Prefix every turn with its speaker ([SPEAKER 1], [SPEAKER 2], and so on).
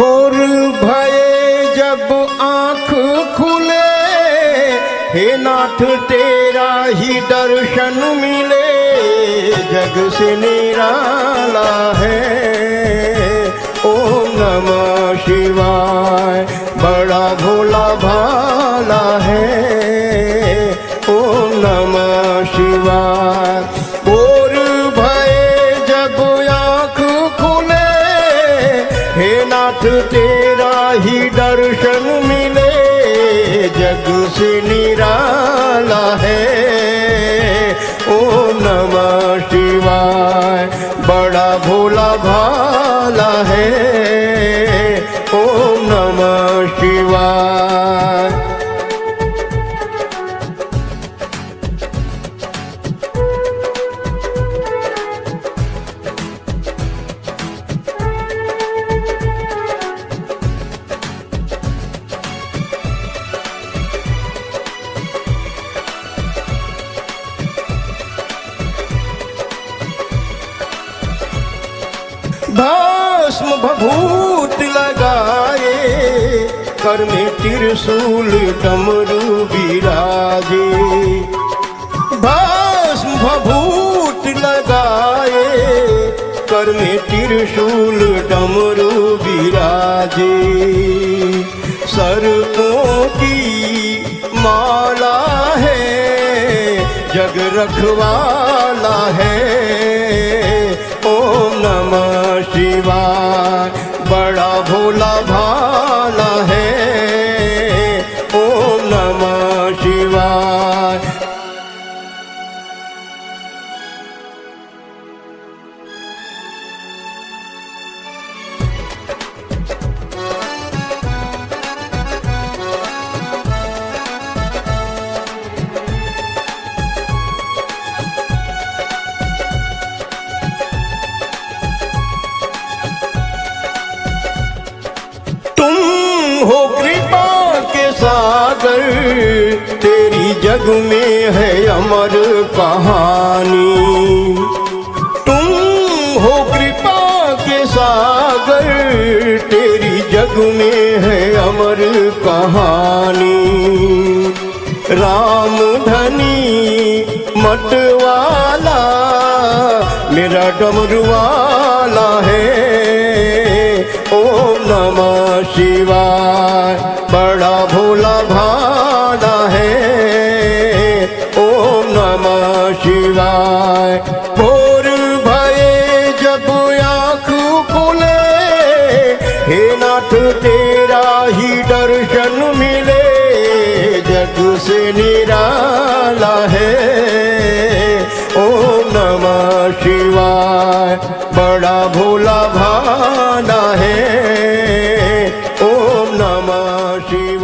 [SPEAKER 1] भोर भये जब आँख खुले, हे नाथ तेरा ही दर्शन मिले। जग से निराला है ओम नमः शिवाय, बड़ा भोला भाला है ओम नमः शिवाय। भोर भये जब आँख खुले, हे नाथ तेरा ही दर्शन मिले। जग से निराला है ओम नमः शिवाय, बड़ा भोला भाला है ओम नमः शिवाय। भस्म भभूत लगाए, कर में त्रिशूल डमरू बिराजे। भस्म भभूत लगाए, कर में त्रिशूल डमरू बिराजे। सर्पों की माला है, जग रखवाला है ओम नमः शिवाय, बड़ा भोला भाला है ओम नमः शिवाय। हो कृपा के सागर, तेरी जग में है अमर कहानी। तुम हो कृपा के सागर, तेरी जग में है अमर कहानी। राम धनी मतवाला, मेरा डमरुवाला है ओम नमः शिवाय, बड़ा भोला भाला है ओम नमः शिवाय। भोर भये जब आँख खुले, हे नाथ तेरा ही दर्शन मिले। जग से निराला है ओम नमः शिवाय, बड़ा भोला भाला है ओम नमः शिवाय।